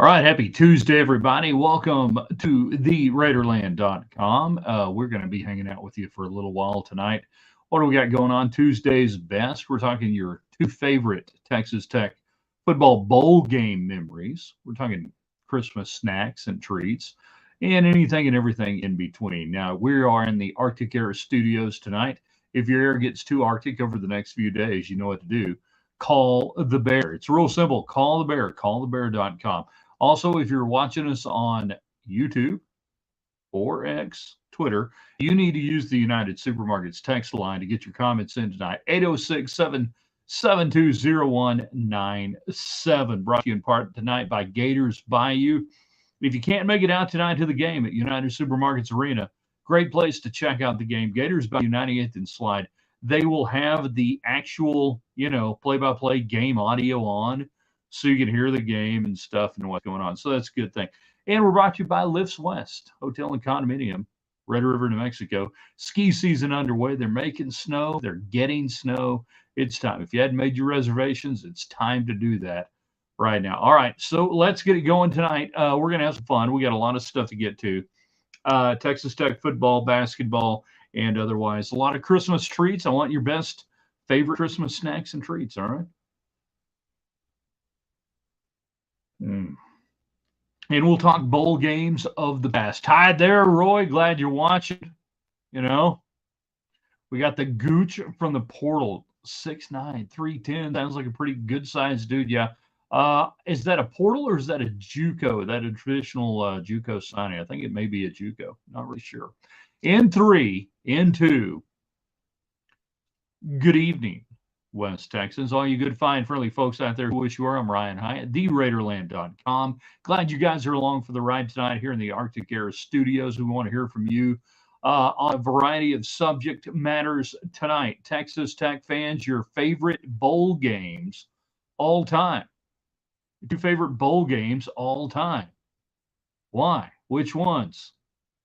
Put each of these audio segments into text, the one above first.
All right, happy Tuesday, everybody. Welcome to theraiderland.com. We're going to be hanging out with you for a little while tonight. What do we got going on? Tuesday's best. We're talking your two favorite Texas Tech football bowl game memories. We're talking Christmas snacks and treats and anything and everything in between. Now, we are in the Arctic Air Studios tonight. If your air gets too Arctic over the next few days, you know what to do. Call the bear. It's real simple. Call the bear. Callthebear.com. Also, if you're watching us on YouTube or X, Twitter, you need to use the United Supermarkets text line to get your comments in tonight. 806 772 0197. Brought to you in part tonight by Gators Bayou. If you can't make it out tonight to the game at United Supermarkets Arena, great place to check out the game. Gators Bayou 98th and Slide. They will have the actual, play-by-play game audio on, so you can hear the game and stuff and what's going on. So that's a good thing. And we're brought to you by Lifts West Hotel and Condominium, Red River, New Mexico. Ski season underway. They're making snow. They're getting snow. It's time. If you hadn't made your reservations, it's time to do that right now. All right, so let's get it going tonight. We're going to have some fun. We got a lot of stuff to get to. Texas Tech football, basketball, and otherwise. A lot of Christmas treats. I want your best favorite Christmas snacks and treats, all right? And we'll talk bowl games of the past. Hi there, Roy. Glad you're watching. We got the Gooch from the portal, 6'9", 310. Sounds like a pretty good-sized dude. Yeah. Is that a portal or is that a JUCO? That a traditional JUCO signing? I think it may be a JUCO. Not really sure. In 3, in 2. Good evening, West Texans, all you good, fine, friendly folks out there who wish you are. I'm Ryan Hyatt, theraiderland.com. Glad you guys are along for the ride tonight here in the Arctic Air Studios. We want to hear from you on a variety of subject matters tonight. Texas Tech fans, your favorite bowl games all time. Your two favorite bowl games all time. Why? Which ones?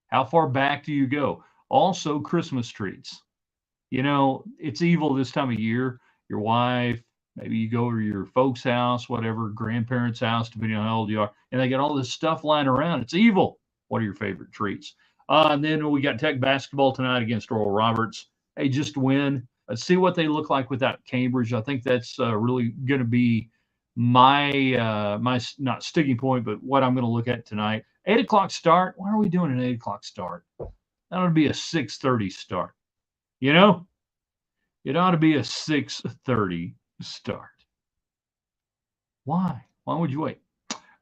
How far back do you go? Also, Christmas treats. It's evil this time of year. Your wife, maybe you go to your folks' house, whatever, grandparents' house, depending on how old you are, and they got all this stuff lying around. It's evil. What are your favorite treats? And then we got Tech basketball tonight against Oral Roberts. Hey, just win. Let's see what they look like without Cambridge. I think that's really going to be my not sticking point, but what I'm going to look at tonight. 8 o'clock start. Why are we doing an 8 o'clock start? That ought to be a 6:30 start. It ought to be a 6:30 start. Why? Why would you wait?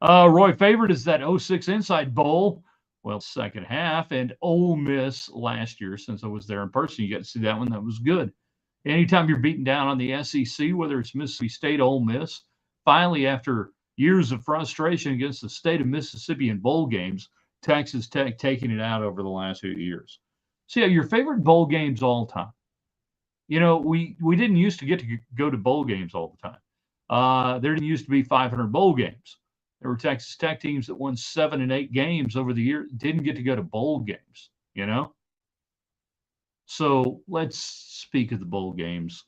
Roy, favorite is that 06 Inside Bowl. Well, second half, and Ole Miss last year, since I was there in person, you got to see that one. That was good. Anytime you're beating down on the SEC, whether it's Mississippi State, Ole Miss, finally, after years of frustration against the state of Mississippi in bowl games, Texas Tech taking it out over the last few years. So, yeah, your favorite bowl games all time. We didn't used to get to go to bowl games all the time. There didn't used to be 500 bowl games. There were Texas Tech teams that won 7 and 8 games over the year, didn't get to go to bowl games, So let's speak of the bowl games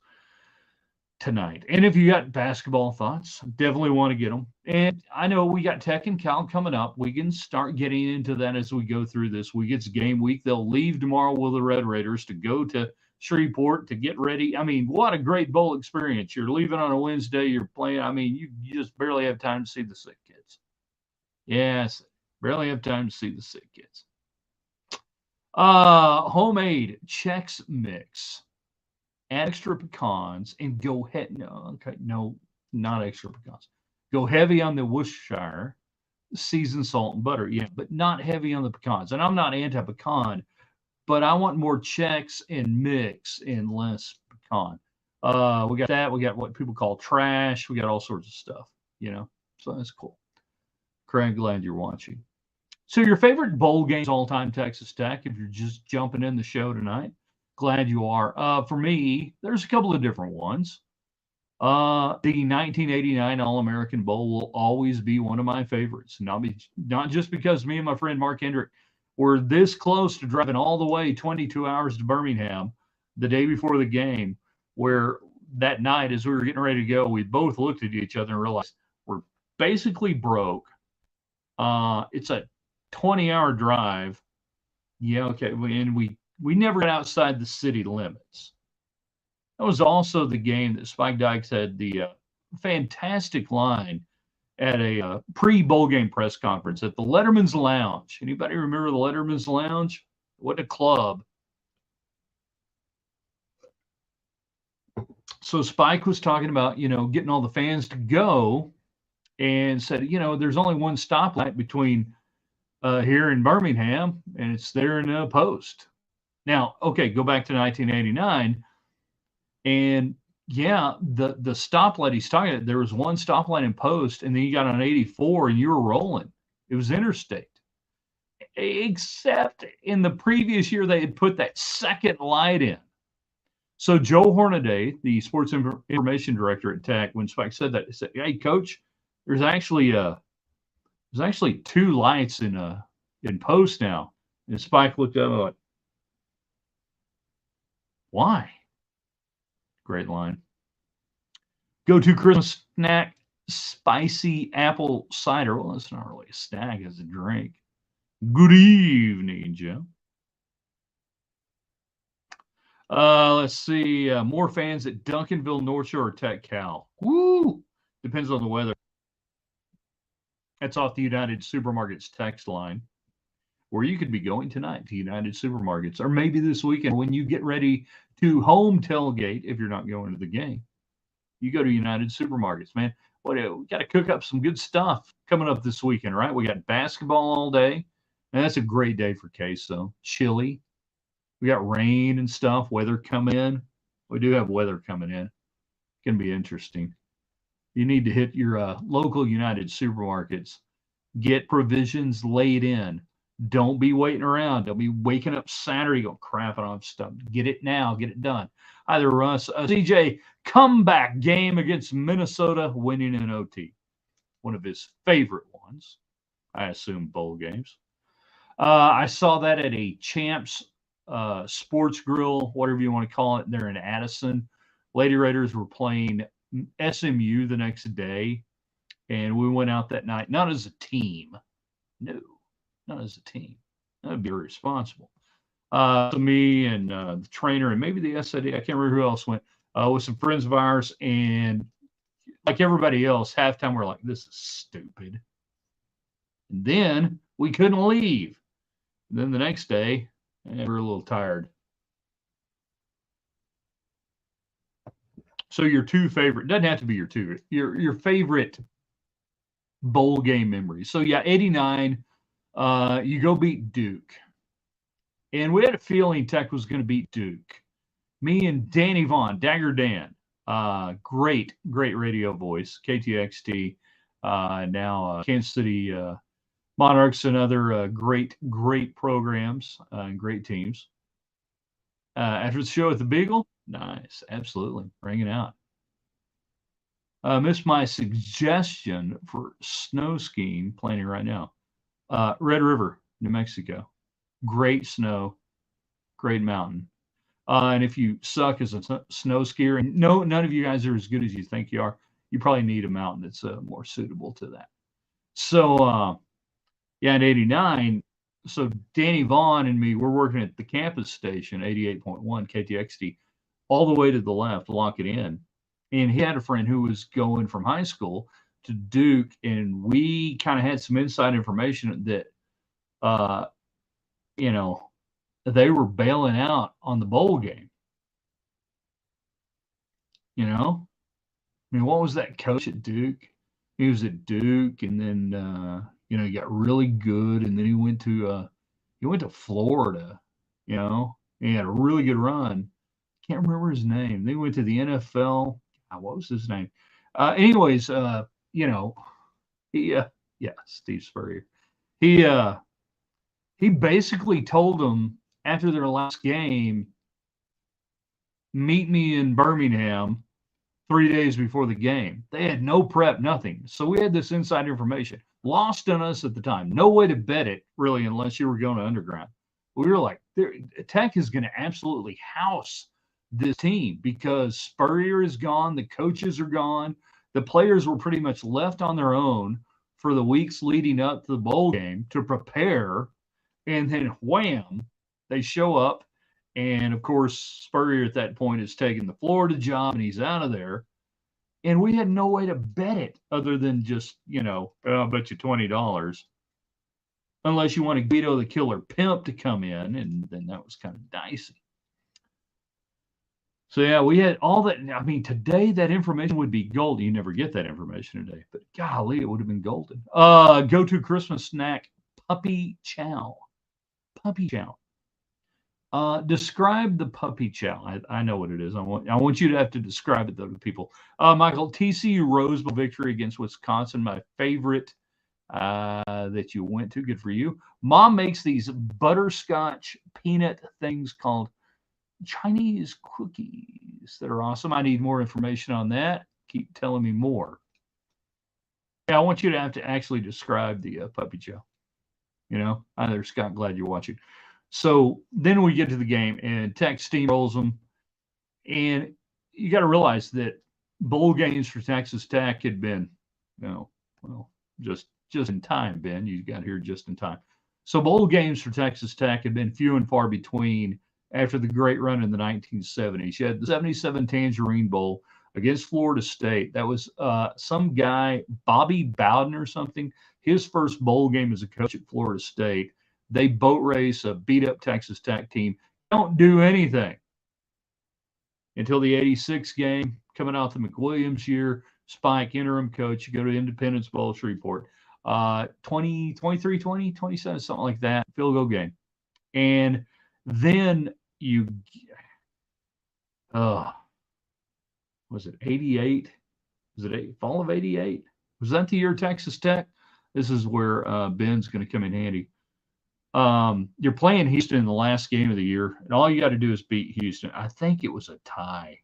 tonight. And if you got basketball thoughts, definitely want to get them. And I know we got Tech and Cal coming up. We can start getting into that as we go through this week. It's game week. They'll leave tomorrow with the Red Raiders to go to Shreveport to get ready. I mean, what a great bowl experience. You're leaving on a Wednesday. You're playing. I mean, you just barely have time to see the sick kids. Yes, barely have time to see the sick kids. Homemade Chex Mix. Add extra pecans and go ahead. No, not extra pecans. Go heavy on the Worcestershire, seasoned salt and butter. Yeah, but not heavy on the pecans. And I'm not anti-pecan, but I want more Chex and mix and less pecan. We got that. We got what people call trash. We got all sorts of stuff, So that's cool. Craig, glad you're watching. So your favorite bowl games all time, Texas Tech, if you're just jumping in the show tonight. Glad you are. For me, there's a couple of different ones. The 1989 All-American Bowl will always be one of my favorites. Not just because me and my friend Mark Hendrick were this close to driving all the way 22 hours to Birmingham the day before the game, where that night as we were getting ready to go, we both looked at each other and realized we're basically broke. It's a 20-hour drive. Yeah, okay. And we never got outside the city limits. That was also the game that Spike Dykes had the fantastic line at a pre-bowl game press conference at the Letterman's Lounge. Anybody remember the Letterman's Lounge? What a club. So Spike was talking about, getting all the fans to go and said, there's only one stoplight between here in Birmingham, and it's there in Post. Now, okay, go back to 1989, and yeah, the stoplight he's talking about, there was one stoplight in Post, and then you got on 84, and you were rolling. It was interstate. Except in the previous year, they had put that second light in. So Joe Hornaday, the sports information director at Tech, when Spike said that, he said, "Hey, Coach, there's actually two lights in Post now." And Spike looked up and went, "Why?" Great line. Go to Christmas snack, spicy apple cider. Well, it's not really a snack, it's a drink. Good evening, Joe. Let's see. More fans at Duncanville, North Shore, or Tech Cal. Woo! Depends on the weather. That's off the United Supermarkets text line, where you could be going tonight to United Supermarkets, or maybe this weekend when you get ready to home tailgate. If you're not going to the game, you go to United Supermarkets, man. We got to cook up some good stuff coming up this weekend, right? We got basketball all day, and that's a great day for queso. Chili. We got rain and stuff, weather coming in. We do have weather coming in. It's going to be interesting. You need to hit your local United Supermarkets. Get provisions laid in. Don't be waiting around. Don't be waking up Saturday going crapping on stuff. Get it now. Get it done. Either Russ, CJ, comeback game against Minnesota, winning in OT. One of his favorite ones. I assume bowl games. I saw that at a Champs Sports Grill, whatever you want to call it, there in Addison. Lady Raiders were playing SMU the next day, and we went out that night, not as a team. No, not as a team. That would be irresponsible. So me and the trainer and maybe the SID, I can't remember who else went, with some friends of ours, and like everybody else, halftime we're like, this is stupid. And then we couldn't leave. And then the next day, we were a little tired. So your two favorite, doesn't have to be your favorite bowl game memories. So yeah, 89, you go beat Duke. And we had a feeling Tech was going to beat Duke. Me and Danny Vaughn, Dagger Dan, great radio voice, KTXT, now Kansas City Monarchs and other great programs and great teams. After the show at the Beagle, nice, absolutely, bring it out. Missed my suggestion for snow skiing planning right now. Red River, New Mexico, great snow, great mountain. And if you suck as a snow skier, and no, none of you guys are as good as you think you are, you probably need a mountain that's more suitable to that. So, yeah, in 89, so Danny Vaughn and me, we're working at the campus station, 88.1 KTXT, all the way to the left, lock it in. And he had a friend who was going from high school to Duke, and we kind of had some inside information that, they were bailing out on the bowl game. I mean, what was that coach at Duke? He was at Duke, and then he got really good, and then he went to Florida. He had a really good run. Can't remember his name. Then he went to the NFL. What was his name? Anyways, Steve Spurrier. He basically told them after their last game, meet me in Birmingham 3 days before the game. They had no prep, nothing. So we had this inside information lost on us at the time. No way to bet it, really, unless you were going to underground. We were like, Tech is going to absolutely house this team because Spurrier is gone. The coaches are gone. The players were pretty much left on their own for the weeks leading up to the bowl game to prepare, and then wham, they show up. And of course, Spurrier at that point is taking the Florida job and he's out of there. And we had no way to bet it other than just, I'll bet you $20. Unless you want Guido the Killer Pimp to come in, and then that was kind of dicey. So yeah, we had all that. I mean, today that information would be gold. You never get that information today, but golly, it would have been golden. Go-to Christmas snack, puppy chow. Puppy chow. Describe the puppy chow. I know what it is. I want you to have to describe it though to people. Michael, TCU Rose Bowl victory against Wisconsin, my favorite that you went to. Good for you. Mom makes these butterscotch peanut things called Chinese cookies that are awesome. I need more information on that. Keep telling me more. Yeah, I want you to have to actually describe the puppy chow. Hi there, Scott. Glad you're watching. So then we get to the game, and Tech steamrolls them. And you got to realize that bowl games for Texas Tech had been, just in time, Ben. You got here just in time. So bowl games for Texas Tech had been few and far between after the great run in the 1970s. You had the 77 Tangerine Bowl against Florida State. That was some guy, Bobby Bowden or something, his first bowl game as a coach at Florida State. They boat race a beat-up Texas Tech team. Don't do anything until the 86 game, coming out the McWilliams year. Spike, interim coach, you go to Independence Bowl, Shreveport. 23-20, 27, something like that, field goal game. And then was it 88? Was it fall of 88? Was that the year Texas Tech? This is where Ben's going to come in handy. You're playing Houston in the last game of the year, and all you got to do is beat Houston. I think it was a tie.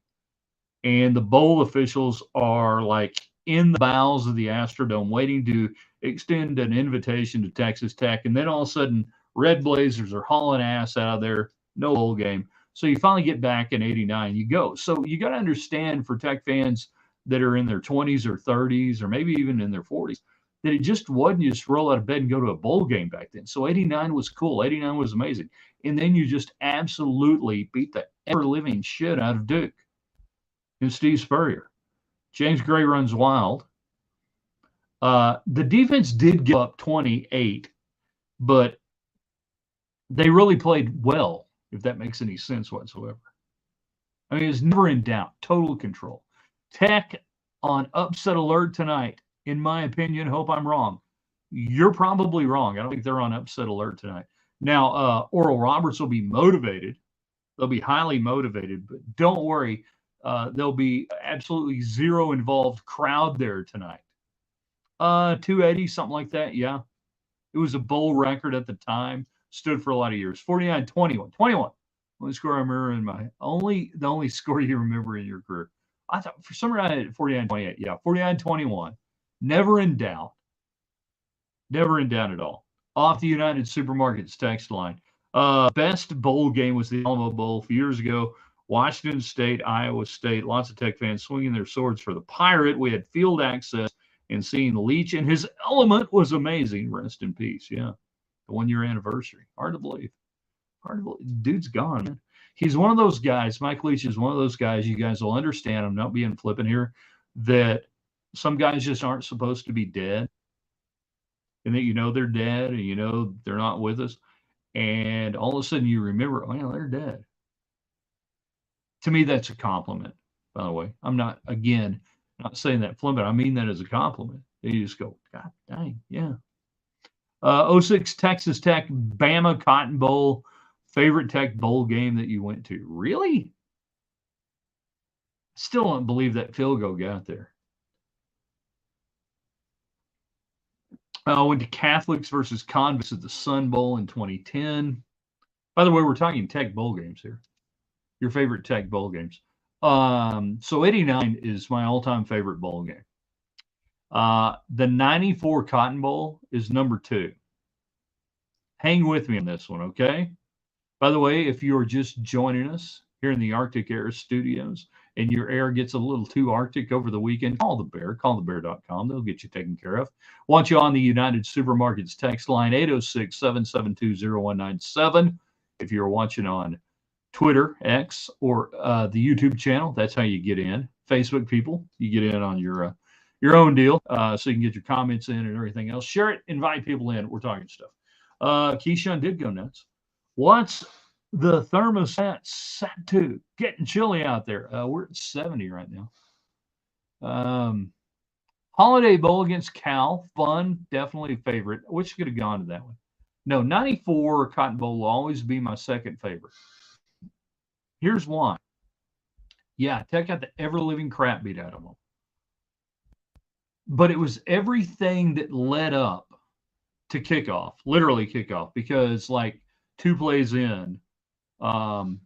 And the bowl officials are like in the bowels of the Astrodome waiting to extend an invitation to Texas Tech. And then all of a sudden, Red Blazers are hauling ass out of there. No bowl game. So you finally get back in 89. You go. So you got to understand for Tech fans that are in their 20s or 30s or maybe even in their 40s that it just wasn't just roll out of bed and go to a bowl game back then. So 89 was cool. 89 was amazing. And then you just absolutely beat the ever-living shit out of Duke and Steve Spurrier. James Gray runs wild. The defense did give up 28, but they really played well, if that makes any sense whatsoever. I mean, it's never in doubt. Total control. Tech on upset alert tonight, in my opinion. Hope I'm wrong. You're probably wrong. I don't think they're on upset alert tonight. Now, Oral Roberts will be motivated. They'll be highly motivated, but don't worry. There'll be absolutely zero involved crowd there tonight. 280, something like that. Yeah. It was a bowl record at the time. Stood for a lot of years. 49-21. 21. Only score I remember in the only score you remember in your career. I thought for some reason I had 49-28. Yeah, 49-21. Never in doubt. Never in doubt at all. Off the United Supermarkets text line. Best bowl game was the Alamo Bowl a few years ago. Washington State, Iowa State. Lots of Tech fans swinging their swords for the Pirate. We had field access, and seeing Leach in his element was amazing. Rest in peace. Yeah. The 1-year anniversary. Hard to believe. Hard to believe. Dude's gone, man. He's one of those guys. Mike Leach is one of those guys. You guys will understand. I'm not being flippant here. That some guys just aren't supposed to be dead. And that they're dead and they're not with us. And all of a sudden you remember, oh, yeah, they're dead. To me, that's a compliment, by the way. I'm not saying that flippant. I mean that as a compliment. You just go, God dang, yeah. 06 Texas Tech, Bama Cotton Bowl, favorite Tech bowl game that you went to. Really? Still don't believe that field goal got there. I went to Catholics versus Convicts at the Sun Bowl in 2010. By the way, we're talking Tech bowl games here. Your favorite Tech bowl games. So 89 is my all-time favorite bowl game. The 94 Cotton Bowl is number 2. Hang with me on this one, okay? By the way, if you're just joining us here in the Arctic Air Studios, and your air gets a little too Arctic over the weekend, call the Bear, callthebear.com. They'll get you taken care of. Want you on the United Supermarkets text line 806-772-0197. If you're watching on Twitter, X, or the YouTube channel, that's how you get in. Facebook people, you get in on your own deal, so you can get your comments in and everything else. Share it, invite people in. We're talking stuff. Keyshawn did go nuts. What's the thermostat set to? Getting chilly out there. We're at 70 right now. Holiday Bowl against Cal. Fun. Definitely a favorite. I wish I could have gone to that one. No, 94 Cotton Bowl will always be my second favorite. Here's why. Yeah, Tech got the ever-living crap beat out of them. But it was everything that led up to kickoff, literally kickoff, because like 2 plays in, Keyshawn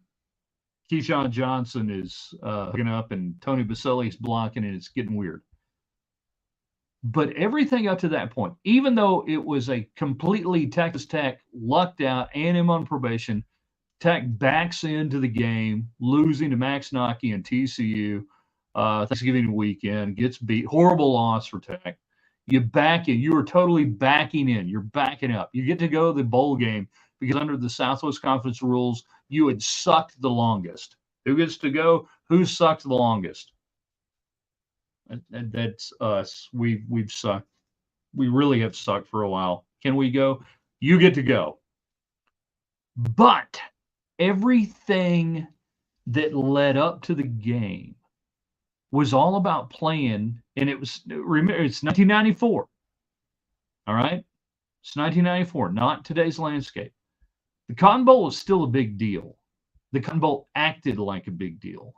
Johnson is hooking up and Tony Baselli's blocking, and it's getting weird. But everything up to that point, even though it was a completely Texas Tech lucked out, A&M on probation, Tech backs into the game, losing to Max Nocky and TCU Thanksgiving weekend, gets beat. Horrible loss for Tech. You back in. You are totally backing in. You're backing up. You get to go to the bowl game because under the Southwest Conference rules, you had sucked the longest. Who gets to go? Who sucked the longest? That's us. We've sucked. We really have sucked for a while. Can we go? You get to go. But everything that led up to the game was all about playing, and it was, remember, it's 1994. All right? It's 1994, not today's landscape. The Cotton Bowl was still a big deal. The Cotton Bowl acted like a big deal.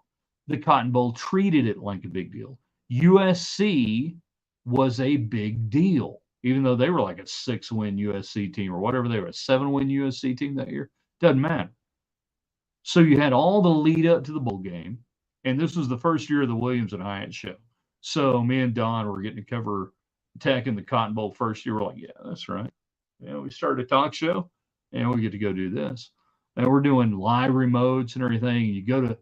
The Cotton Bowl treated it like a big deal. USC was a big deal, even though they were like a 6-win USC team or whatever they were, a 7-win USC team that year. Doesn't matter. So you had all the lead up to the bowl game, and this was the first year of the Williams and Hyatt show. So me and Don were getting to cover Tech in the Cotton Bowl first year. We're like, yeah, that's right. You know, we started a talk show, and we get to go do this. And we're doing live remotes and everything. You go to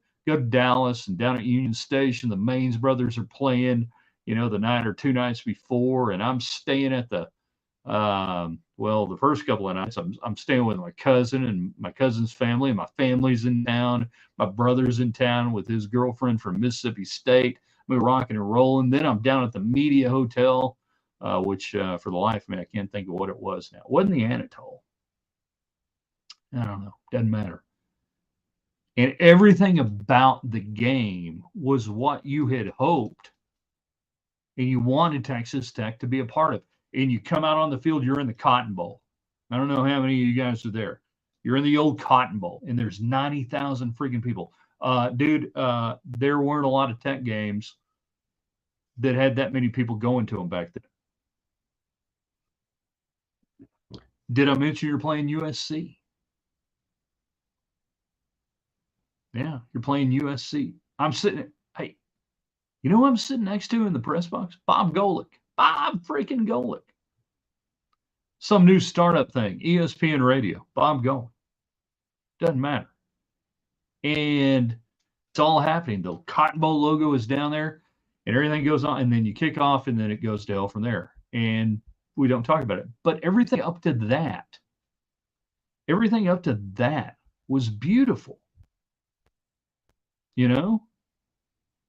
Dallas, and down at Union Station, the Maines brothers are playing, you know, the night or 2 nights before, and I'm staying at the the first couple of nights, I'm staying with my cousin and my cousin's family, and my family's in town. My brother's in town with his girlfriend from Mississippi State. We're rocking and rolling. Then I'm down at the Media Hotel, which for the life of me, I can't think of what it was now. It wasn't the Anatole. I don't know. Doesn't matter. And everything about the game was what you had hoped, and you wanted Texas Tech to be a part of. And you come out on the field, you're in the Cotton Bowl. I don't know how many of you guys are there. You're in the old Cotton Bowl, and there's 90,000 freaking people. There weren't a lot of Tech games that had that many people going to them back then. Did I mention you're playing USC? Yeah, you're playing USC. I'm sitting, hey, you know who I'm sitting next to in the press box? Bob Golick. Bob freaking Golick. Some new startup thing, ESPN Radio. Bob Golick. Doesn't matter. And it's all happening. The Cotton Bowl logo is down there, and everything goes on, and then you kick off, and then it goes to hell from there. And we don't talk about it. But everything up to that was beautiful. You know?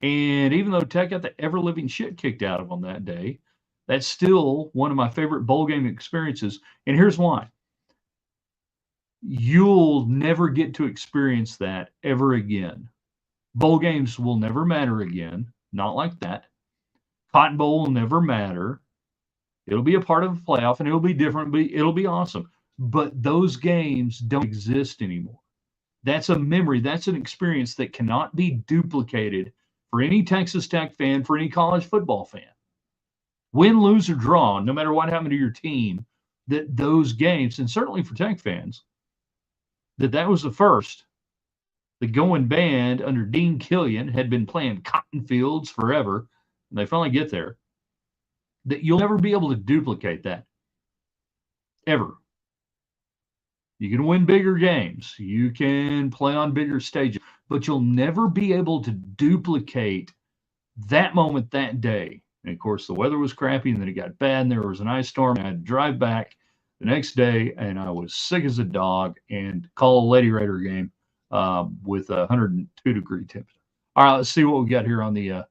And even though Tech got the ever-living shit kicked out of them that day, that's still one of my favorite bowl game experiences. And here's why. You'll never get to experience that ever again. Bowl games will never matter again. Not like that. Cotton Bowl will never matter. It'll be a part of a playoff, and it'll be different, but it'll be awesome. But those games don't exist anymore. That's a memory. That's an experience that cannot be duplicated for any Texas Tech fan, for any college football fan. Win, lose, or draw, no matter what happened to your team, that those games, and certainly for Tech fans, that was the first. The going band under Dean Killian had been playing cotton fields forever, and they finally get there. That you'll never be able to duplicate that. Ever. You can win bigger games. You can play on bigger stages, but you'll never be able to duplicate that moment that day. And of course, the weather was crappy, and then it got bad, and there was an ice storm. And I had to drive back the next day, and I was sick as a dog, and call a Lady Raider game with 102-degree temps. All right, let's see what we got here on the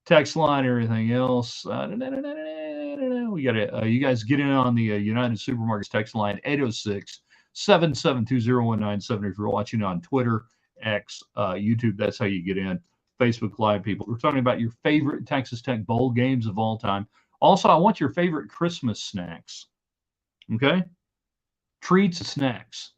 text line. Everything else, we got to you guys get in on the United Supermarkets text line 806-772-0197. If you're watching on Twitter, X, YouTube, that's how you get in. Facebook Live people. We're talking about your favorite Texas Tech bowl games of all time. Also, I want your favorite Christmas snacks. Okay? Treats and snacks.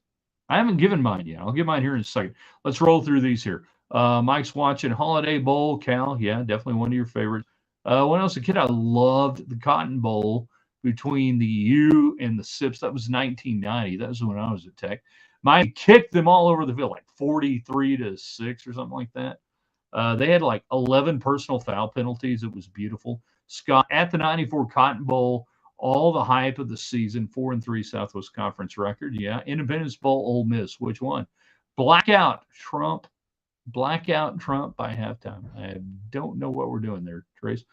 I haven't given mine yet. I'll give mine here in a second. Let's roll through these here. Mike's watching Holiday Bowl, Cal. Yeah, definitely one of your favorites. When I was a kid, I loved the Cotton Bowl between the U and the Sips. That was 1990. That was when I was at Tech. Mine kicked them all over the field, like 43-6 or something like that. They had like 11 personal foul penalties. It was beautiful. Scott, at the 94 Cotton Bowl, all the hype of the season, 4-3 Southwest Conference record. Yeah. Independence Bowl, Ole Miss. Which one? Blackout Trump by halftime. I don't know what we're doing there, Trace.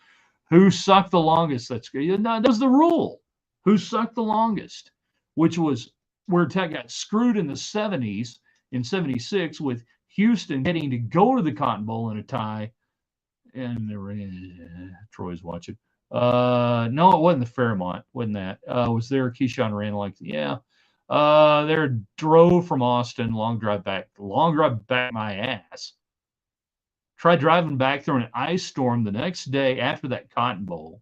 Who sucked the longest? That's good. No, that was the rule. Who sucked the longest? Which was where Tech got screwed in the 70s, in 76, with Houston getting to go to the Cotton Bowl in a tie. And Troy's watching. No, it wasn't the Fairmont. Wasn't that? Was there Keyshawn Randall? Yeah. There drove from Austin, long drive back my ass. Tried driving back through an ice storm the next day after that Cotton Bowl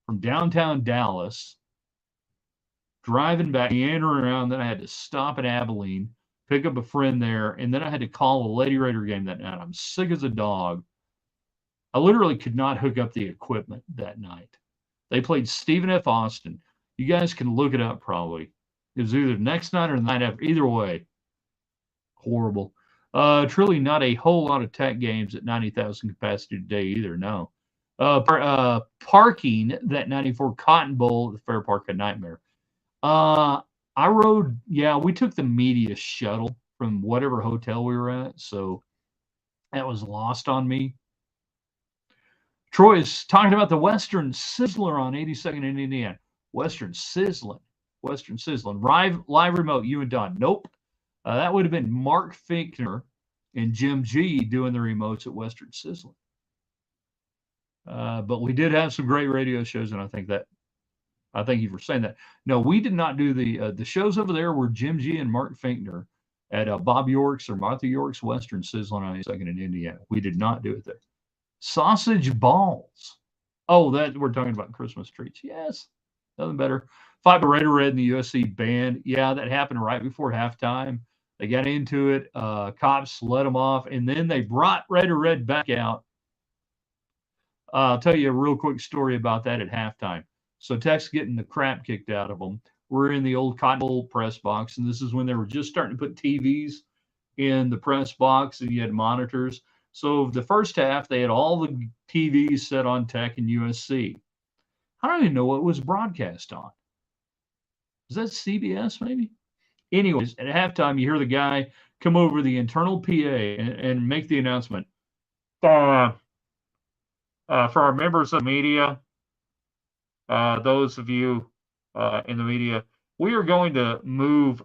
from downtown Dallas. Driving back, meandering around. Then I had to stop at Abilene, pick up a friend there, and then I had to call a Lady Raider game that night. I'm sick as a dog. I literally could not hook up the equipment that night. They played Stephen F. Austin. You guys can look it up probably. It was either next night or the night after. Either way, horrible. Truly not a whole lot of Tech games at 90,000 capacity today either, no. Parking that 94 Cotton Bowl at the Fair Park, a nightmare. I rode, we took the media shuttle from whatever hotel we were at, so that was lost on me. Troy is talking about the Western Sizzler on 82nd in Indiana. Western Sizzling. Live remote, you and Don. Nope. That would have been Mark Finkner and Jim G doing the remotes at Western Sizzling. But we did have some great radio shows, and I thank you for saying that. No, we did not do the shows over there were Jim G and Mark Finkner at Bob York's or Martha York's Western Sizzling on 82nd in Indiana. We did not do it there. Sausage balls. Oh, that we're talking about Christmas treats. Yes, nothing better. Five Raider Red in the USC band. Yeah, that happened right before halftime. They got into it. Cops let them off, and then they brought Raider Red back out. I'll tell you a real quick story about that at halftime. So Tech's getting the crap kicked out of them. We're in the old Cotton Bowl press box, and this is when they were just starting to put TVs in the press box, and you had monitors. So the first half, they had all the TVs set on Tech and USC. I don't even know what was broadcast on. Is that CBS maybe? Anyways, at halftime, you hear the guy come over the internal PA and make the announcement. For our members of the media, those of you in the media, we are going to move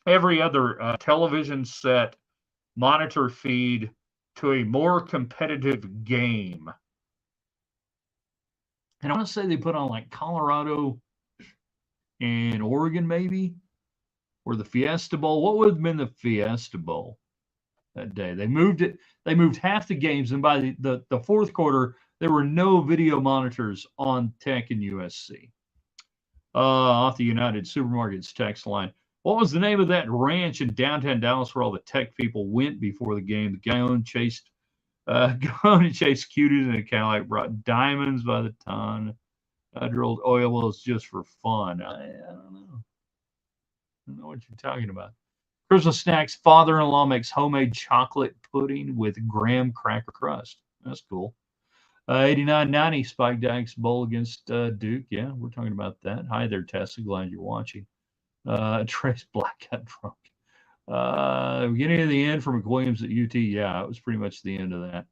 every other television set monitor feed to a more competitive game. And I want to say they put on like Colorado and Oregon, maybe, or the Fiesta Bowl. What would have been the Fiesta Bowl that day? They moved it. They moved half the games, and by the fourth quarter, there were no video monitors on Tech and USC. Off the United Supermarkets text line. What was the name of that ranch in downtown Dallas where all the Tech people went before the game? The guy chased cuties in a Cadillac, brought diamonds by the ton. Drilled oil wells just for fun. I don't know. I don't know what you're talking about. Christmas snacks. Father-in-law makes homemade chocolate pudding with graham cracker crust. That's cool. 89-90 Spike Dykes Bowl against Duke. Yeah, we're talking about that. Hi there, Tessa. Glad you're watching. Trace Black got drunk. Beginning of the end for McWilliams at UT. Yeah, it was pretty much the end of that.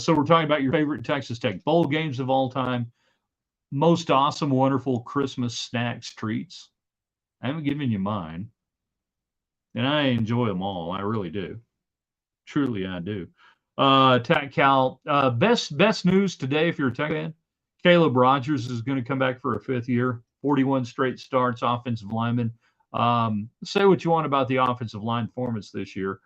So we're talking about your favorite Texas Tech bowl games of all time, most awesome, wonderful Christmas snacks, treats. I haven't given you mine, and I enjoy them all. I really do. Truly, I do. Tech Cal, best news today if you're a Tech fan. Caleb Rogers is going to come back for a fifth year, 41 straight starts, offensive lineman. Say what you want about the offensive line performance this year.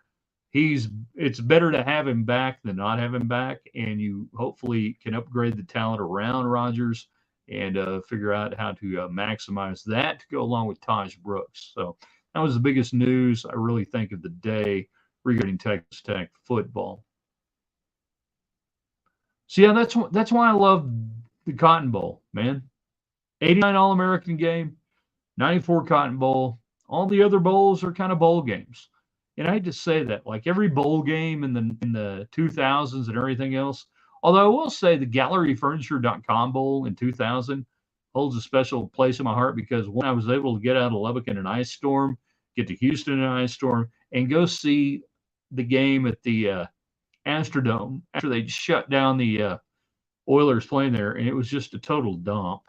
It's better to have him back than not have him back, and you hopefully can upgrade the talent around Rogers and figure out how to maximize that to go along with Taj Brooks. So that was the biggest news I really think of the day regarding Texas Tech football. So yeah, that's why I love the Cotton Bowl, man. 89 All-American game, 94 Cotton Bowl. All the other bowls are kind of bowl games. And I hate to say that, like every bowl game in the 2000s and everything else. Although I will say the GalleryFurniture.com Bowl in 2000 holds a special place in my heart because when I was able to get out of Lubbock in an ice storm, get to Houston in an ice storm, and go see the game at the Astrodome after they shut down the Oilers playing there, and it was just a total dump.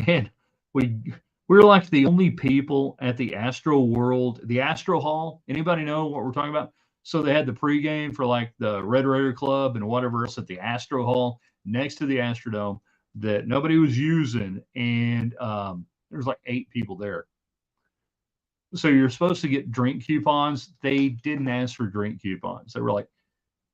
And we we were like the only people at the Astro World, the Astro Hall. Anybody know what we're talking about? So they had the pregame for like the Red Raider Club and whatever else at the Astro Hall next to the Astrodome that nobody was using, and there was like 8 people there. So you're supposed to get drink coupons. They didn't ask for drink coupons. They were like,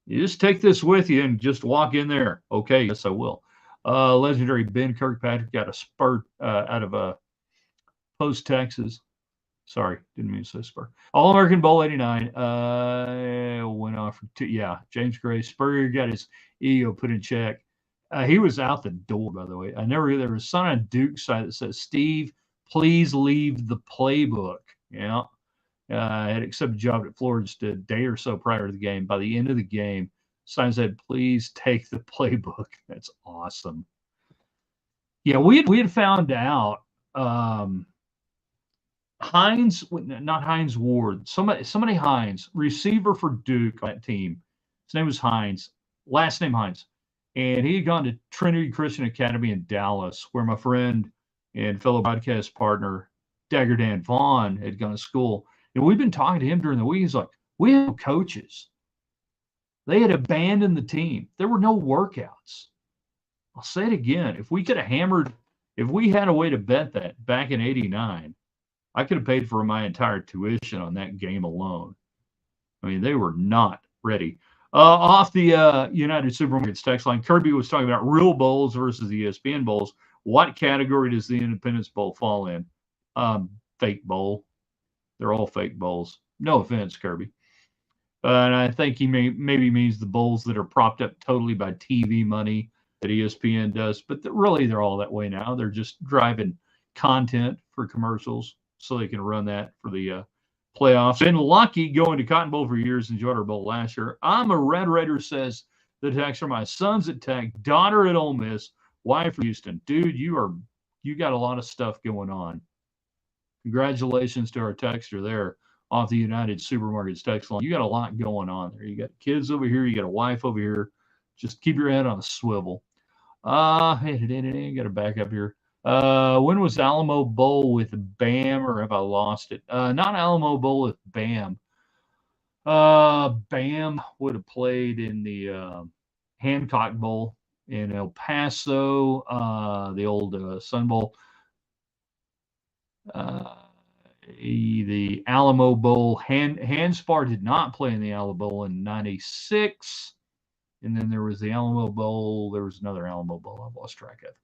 you just take this with you and just walk in there. Okay, yes, I will. Legendary Ben Kirkpatrick got a spurt out of Post Texas. Sorry, didn't mean to say Spur. All American Bowl '89 went off for 2. Yeah, James Gray. Spurrier got his ego put in check. He was out the door, by the way. There was a sign on Duke's side that says, Steve, please leave the playbook. Yeah. I had accepted a job at Florida just a day or so prior to the game. By the end of the game, sign said, please take the playbook. That's awesome. Yeah, we had found out Hines, not Hines Ward, somebody Hines, receiver for Duke on that team. His name was Hines, last name Hines. And he had gone to Trinity Christian Academy in Dallas, where my friend and fellow broadcast partner, Dagger Dan Vaughn, had gone to school. And we've been talking to him during the week. He's like, we have coaches. They had abandoned the team. There were no workouts. I'll say it again. If we had a way to bet that back in '89, I could have paid for my entire tuition on that game alone. I mean, they were not ready. Off the United Supermarkets text line, Kirby was talking about real bowls versus the ESPN bowls. What category does the Independence Bowl fall in? Fake bowl. They're all fake bowls. No offense, Kirby. And I think he maybe means the bowls that are propped up totally by TV money that ESPN does. But really, they're all that way now. They're just driving content for commercials so they can run that for the playoffs. Been lucky going to Cotton Bowl for years, enjoyed our bowl last year. I'm a Red Raider, says the texter. My son's at Tech, daughter at Ole Miss, wife for Houston. Dude, you got a lot of stuff going on. Congratulations to our texter there off the United Supermarkets text line. You got a lot going on there. You got kids over here. You got a wife over here. Just keep your head on a swivel. Hey, got to back up here. When was Alamo Bowl with Bam, or have I lost it? Not Alamo Bowl with Bam. Bam would have played in the Hancock Bowl in El Paso, the old Sun Bowl. The Alamo Bowl. Hanspar did not play in the Alamo Bowl in '96. And then there was the Alamo Bowl. There was another Alamo Bowl I've lost track of.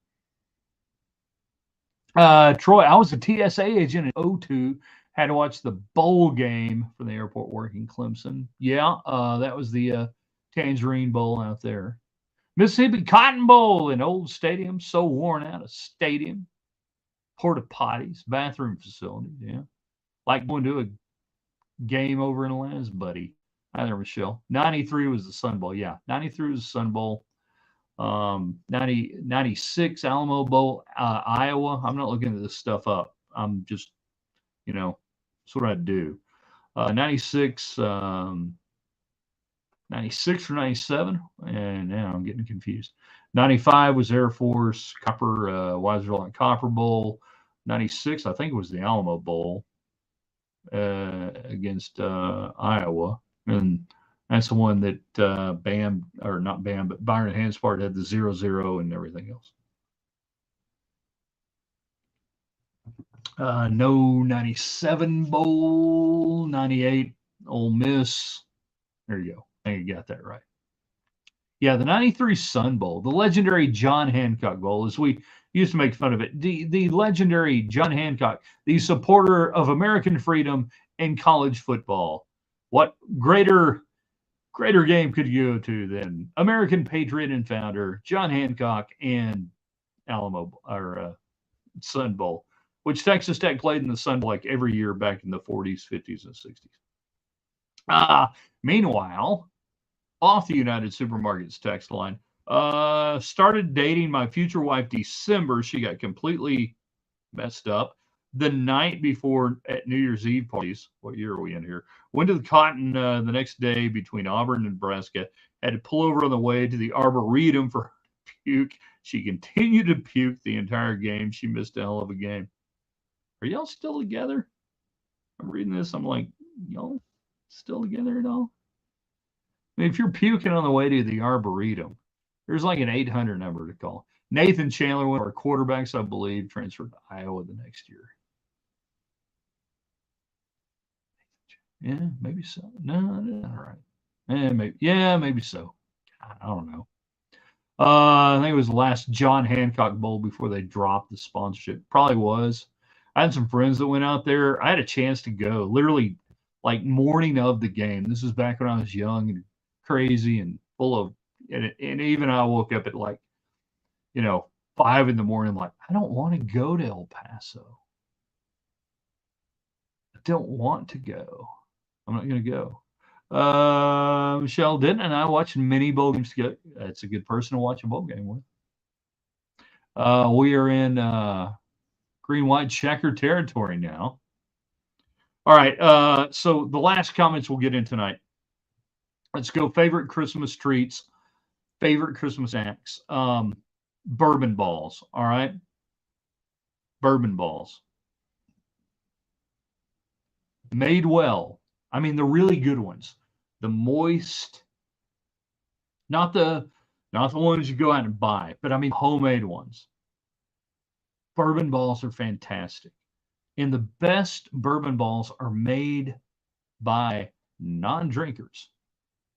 Troy, I was a TSA agent in '02. Had to watch the bowl game from the airport working Clemson. Yeah, that was the Tangerine Bowl out there. Mississippi Cotton Bowl in old stadium. So worn out a stadium. Porta potties, bathroom facilities. Yeah. Like going to a game over in Atlanta's, buddy. Hi there, Michelle. 93 was the Sun Bowl. Yeah, 93 was the Sun Bowl. 96 Alamo Bowl, Iowa. I'm not looking at this stuff up. I'm just, that's what I do. 96, 96 or 97, and now I'm getting confused. 95 was Air Force, Copper, Weiserland Copper Bowl. 96, I think it was the Alamo Bowl against Iowa. And that's the one that Bam, or not Bam, but Byron Hanspart had the 0-0 and everything else. No 97 Bowl, 98 Ole Miss. There you go. I think you got that right. Yeah, the 93 Sun Bowl, the legendary John Hancock Bowl, as we used to make fun of it. The legendary John Hancock, the supporter of American freedom and college football. What greater game could you go to than American patriot and founder John Hancock and Alamo or Sun Bowl, which Texas Tech played in the Sun Bowl like every year back in the 40s, 50s, and 60s. Meanwhile, off the United Supermarkets text line, started dating my future wife December. She got completely messed up the night before at New Year's Eve parties. What year are we in here? Went to the Cotton the next day between Auburn and Nebraska. Had to pull over on the way to the Arboretum for puke. She continued to puke the entire game. She missed a hell of a game. Are y'all still together? I'm reading this. I'm like, y'all still together at all? I mean, if you're puking on the way to the Arboretum, there's like an 800 number to call. Nathan Chandler, one of our quarterbacks, I believe, transferred to Iowa the next year. Yeah, maybe so. No, all right. Maybe so. I don't know. I think it was the last John Hancock Bowl before they dropped the sponsorship. Probably was. I had some friends that went out there. I had a chance to go, literally like morning of the game. This was back when I was young and crazy and full of, and even I woke up at like, 5 in the morning. Like, I don't want to go to El Paso. I don't want to go. I'm not going to go. Michelle Denton and I watched many bowl games together. That's a good person to watch a bowl game with. We are in green-white checker territory now. All right. So the last comments we'll get in tonight. Let's go. Favorite Christmas treats, favorite Christmas snacks. Bourbon balls. All right. Bourbon balls. Made well. I mean, the really good ones, the moist, not the ones you go out and buy, but I mean homemade ones. Bourbon balls are fantastic. And the best bourbon balls are made by non-drinkers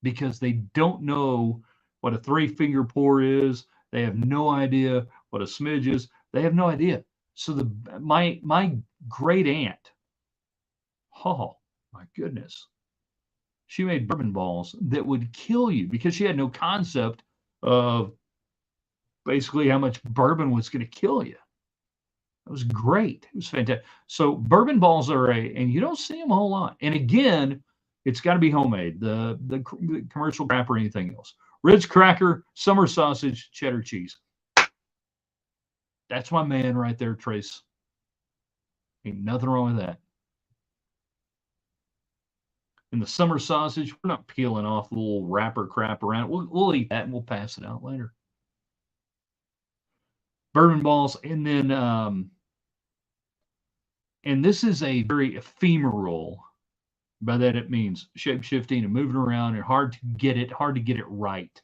because they don't know what a 3-finger pour is. They have no idea what a smidge is. They have no idea. So my great aunt, oh my goodness, she made bourbon balls that would kill you because she had no concept of basically how much bourbon was going to kill you. It was great. It was fantastic. So bourbon balls are and you don't see them a whole lot. And again, it's got to be homemade. The commercial crap or anything else. Ritz cracker, summer sausage, cheddar cheese. That's my man right there, Trace. Ain't nothing wrong with that. And the summer sausage, we're not peeling off the little wrapper crap around it. We'll eat that and we'll pass it out later. Bourbon balls, and then and this is a very ephemeral. By that it means shape-shifting and moving around and hard to get it right.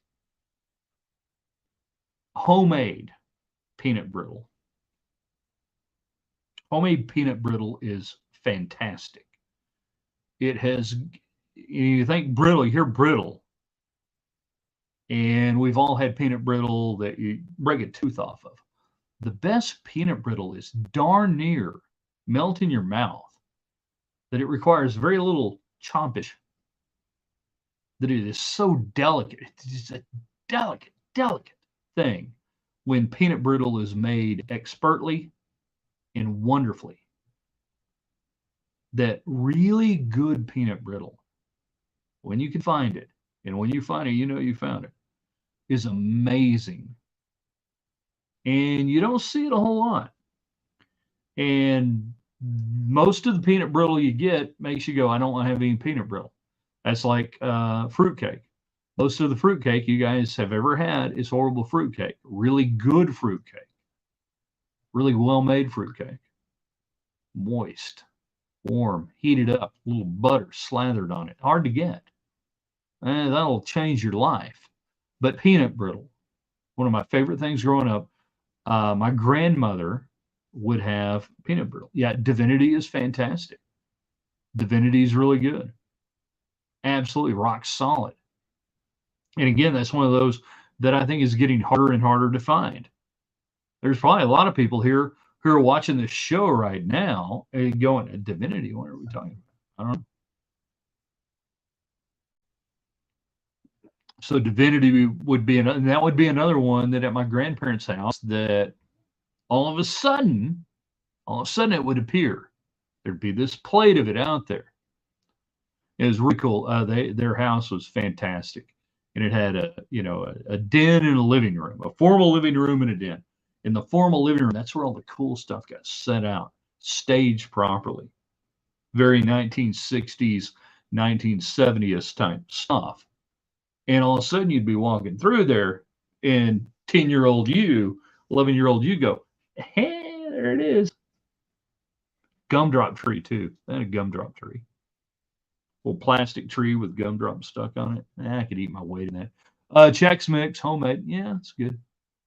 Homemade peanut brittle. Homemade peanut brittle is fantastic. It has, you think brittle, you hear brittle. And we've all had peanut brittle that you break a tooth off of. The best peanut brittle is darn near melt in your mouth, that it requires very little chompish, that it is so delicate. It's a delicate thing when peanut brittle is made expertly and wonderfully. That really good peanut brittle, when you can find it, and when you find it, you found it, is amazing. And you don't see it a whole lot. And Most of the peanut brittle you get makes you go, I don't want to have any peanut brittle. That's like fruitcake. Most of the fruitcake you guys have ever had is horrible fruitcake. Really good fruitcake, really well made fruitcake, moist, warm, heated up, a little butter slathered on it. Hard to get. And that'll change your life. But peanut brittle, one of my favorite things growing up, my grandmother would have peanut brittle. Yeah, Divinity is fantastic. Divinity is really good. Absolutely rock solid. And again, that's one of those that I think is getting harder and harder to find. There's probably a lot of people here who are watching this show right now and going, Divinity, what are we talking about? I don't know. So Divinity would be another, and that would be another one that at my grandparents' house that all of a sudden it would appear. There'd be this plate of it out there. It was really cool. Their house was fantastic, and it had a den and a living room, a formal living room and a den. In the formal living room, that's where all the cool stuff got set out, staged properly. Very 1960s, 1970s type stuff. And all of a sudden, you'd be walking through there, and 10-year-old you, 11-year-old you go, hey, there it is. Gumdrop tree, too. That a gumdrop tree. Little plastic tree with gumdrops stuck on it. I could eat my weight in that. Chex Mix, homemade. Yeah, it's good.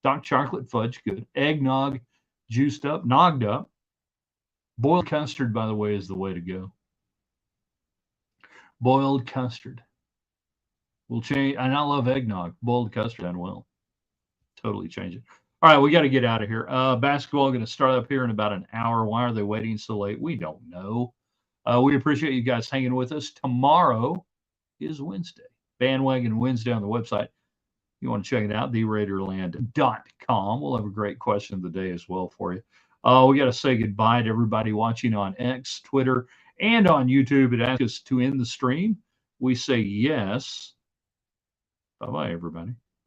Dark chocolate fudge, good. Eggnog, juiced up, nogged up. Boiled custard, by the way, is the way to go. Boiled custard. We'll change, and I love eggnog. Boiled custard done well. Totally change it. All right, we got to get out of here. Basketball going to start up here in about an hour. Why are they waiting so late? We don't know. We appreciate you guys hanging with us. Tomorrow is Wednesday. Bandwagon Wednesday on the website. You want to check it out, theraiderland.com. We'll have a great question of the day as well for you. We got to say goodbye to everybody watching on X, Twitter, and on YouTube. It asks us to end the stream. We say yes. Bye-bye, everybody.